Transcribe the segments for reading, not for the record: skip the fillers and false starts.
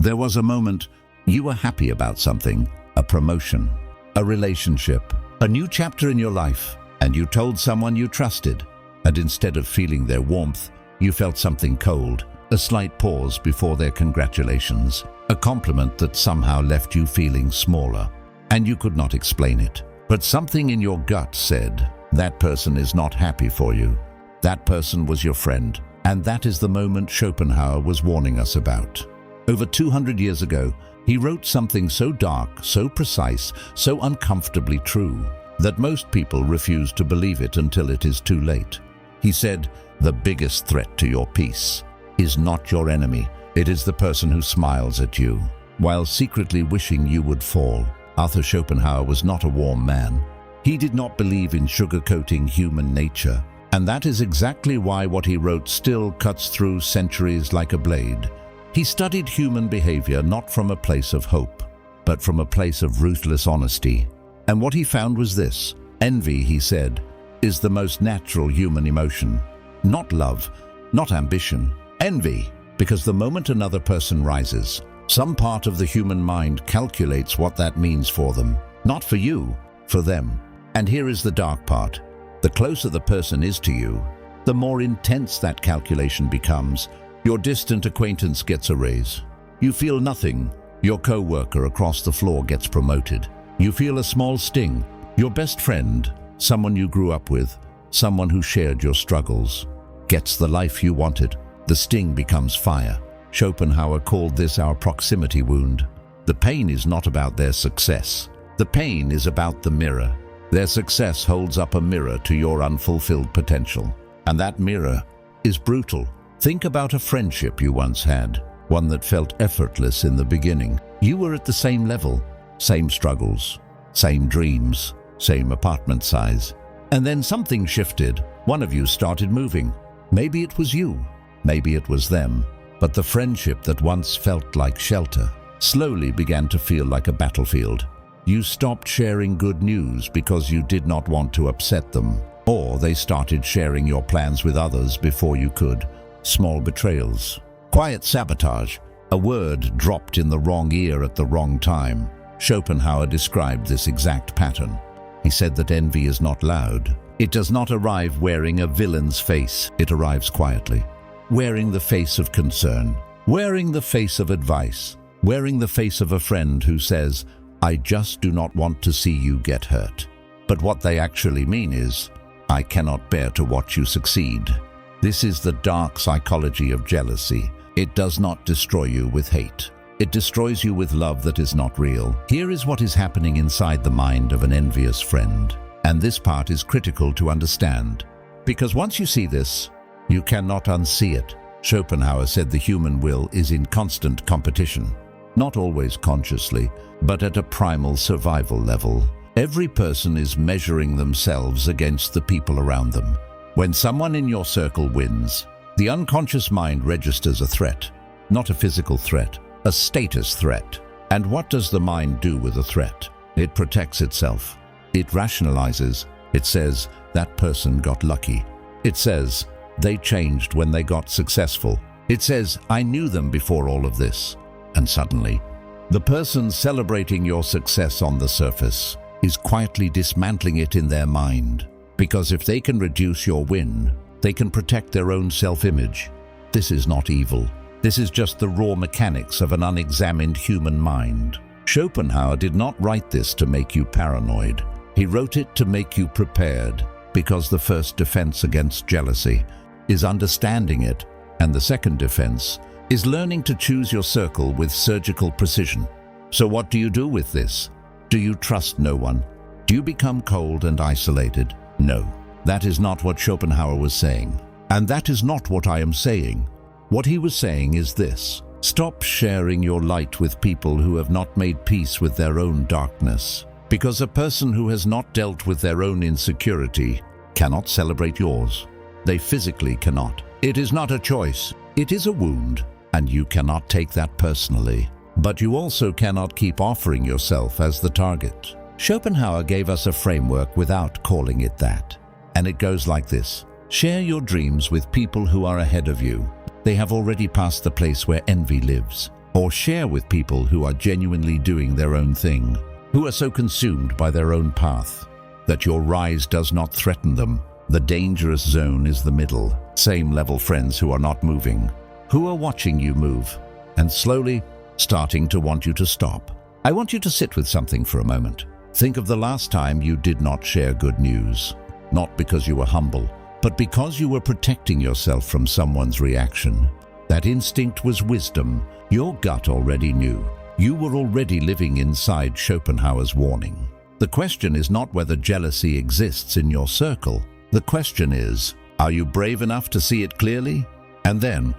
There was a moment you were happy about something, a promotion, a relationship, a new chapter in your life, and you told someone you trusted, and instead of feeling their warmth, you felt something cold, a slight pause before their congratulations, a compliment that somehow left you feeling smaller, and you could not explain it. But something in your gut said, that person is not happy for you. That person was your friend, and that is the moment Schopenhauer was warning us about. Over 200 years ago, he wrote something so dark, so precise, so uncomfortably true, that most people refuse to believe it until it is too late. He said, the biggest threat to your peace is not your enemy, it is the person who smiles at you, while secretly wishing you would fall. Arthur Schopenhauer was not a warm man. He did not believe in sugarcoating human nature, and that is exactly why what he wrote still cuts through centuries like a blade. He studied human behavior not from a place of hope, but from a place of ruthless honesty. And what he found was this: envy, he said, is the most natural human emotion. Not love, not ambition, envy. Because the moment another person rises, some part of the human mind calculates what that means for them. Not for you, for them. And here is the dark part. The closer the person is to you, the more intense that calculation becomes. Your distant acquaintance gets a raise. You feel nothing. Your co-worker across the floor gets promoted. You feel a small sting. Your best friend, someone you grew up with, someone who shared your struggles, gets the life you wanted. The sting becomes fire. Schopenhauer called this our proximity wound. The pain is not about their success. The pain is about the mirror. Their success holds up a mirror to your unfulfilled potential. And that mirror is brutal. Think about a friendship you once had, one that felt effortless in the beginning. You were at the same level, same struggles, same dreams, same apartment size. And then something shifted. One of you started moving. Maybe it was you, maybe it was them. But the friendship that once felt like shelter slowly began to feel like a battlefield. You stopped sharing good news because you did not want to upset them, or they started sharing your plans with others before you could. Small betrayals, quiet sabotage, a word dropped in the wrong ear at the wrong time. Schopenhauer described this exact pattern. He said that envy is not loud. It does not arrive wearing a villain's face. It arrives quietly, wearing the face of concern, wearing the face of advice, wearing the face of a friend who says, I just do not want to see you get hurt. But what they actually mean is, I cannot bear to watch you succeed. This is the dark psychology of jealousy. It does not destroy you with hate. It destroys you with love that is not real. Here is what is happening inside the mind of an envious friend. And this part is critical to understand. Because once you see this, you cannot unsee it. Schopenhauer said the human will is in constant competition. Not always consciously, but at a primal survival level. Every person is measuring themselves against the people around them. When someone in your circle wins, the unconscious mind registers a threat, not a physical threat, a status threat. And what does the mind do with a threat? It protects itself. It rationalizes. It says, that person got lucky. It says, they changed when they got successful. It says, I knew them before all of this. And suddenly, the person celebrating your success on the surface is quietly dismantling it in their mind. Because if they can reduce your win, they can protect their own self-image. This is not evil. This is just the raw mechanics of an unexamined human mind. Schopenhauer did not write this to make you paranoid. He wrote it to make you prepared, because the first defense against jealousy is understanding it, and the second defense is learning to choose your circle with surgical precision. So what do you do with this? Do you trust no one? Do you become cold and isolated? No, that is not what Schopenhauer was saying. And that is not what I am saying. What he was saying is this: stop sharing your light with people who have not made peace with their own darkness. Because a person who has not dealt with their own insecurity cannot celebrate yours. They physically cannot. It is not a choice. It is a wound. And you cannot take that personally. But you also cannot keep offering yourself as the target. Schopenhauer gave us a framework without calling it that. And it goes like this: share your dreams with people who are ahead of you. They have already passed the place where envy lives. or share with people who are genuinely doing their own thing, who are so consumed by their own path that your rise does not threaten them. The dangerous zone is the middle, same level friends who are not moving, who are watching you move, and slowly starting to want you to stop. I want you to sit with something for a moment. Think of the last time you did not share good news, not because you were humble, but because you were protecting yourself from someone's reaction. That instinct was wisdom. Your gut already knew. You were already living inside Schopenhauer's warning. The question is not whether jealousy exists in your circle. The question is, are you brave enough to see it clearly? And then,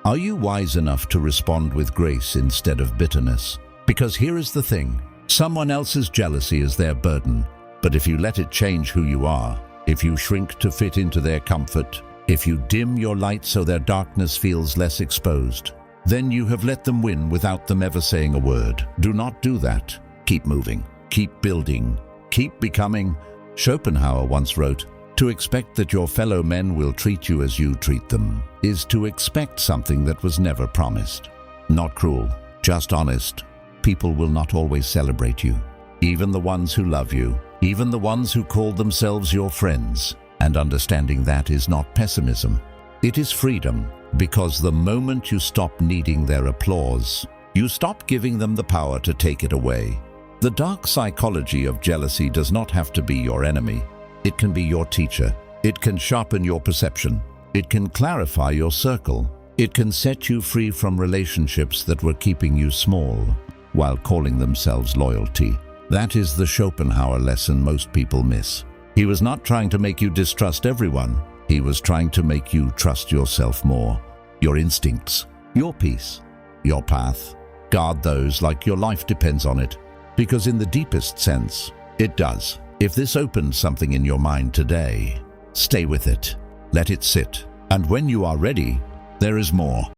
are you wise enough to respond with grace instead of bitterness? Because here is the thing, someone else's jealousy is their burden, but if you let it change who you are, if you shrink to fit into their comfort, if you dim your light so their darkness feels less exposed, then you have let them win without them ever saying a word. Do not do that. Keep moving, keep building, keep becoming. Schopenhauer once wrote, "To expect that your fellow men will treat you as you treat them is to expect something that was never promised." Not cruel, just honest. People will not always celebrate you, even the ones who love you, even the ones who call themselves your friends. And understanding that is not pessimism. It is freedom, because the moment you stop needing their applause, you stop giving them the power to take it away. The dark psychology of jealousy does not have to be your enemy. It can be your teacher. It can sharpen your perception. It can clarify your circle. It can set you free from relationships that were keeping you small, while calling themselves loyalty. That is the Schopenhauer lesson most people miss. He was not trying to make you distrust everyone. He was trying to make you trust yourself more. Your instincts, your peace, your path. Guard those like your life depends on it, because in the deepest sense, it does. If this opens something in your mind today, stay with it. Let it sit. And when you are ready, there is more.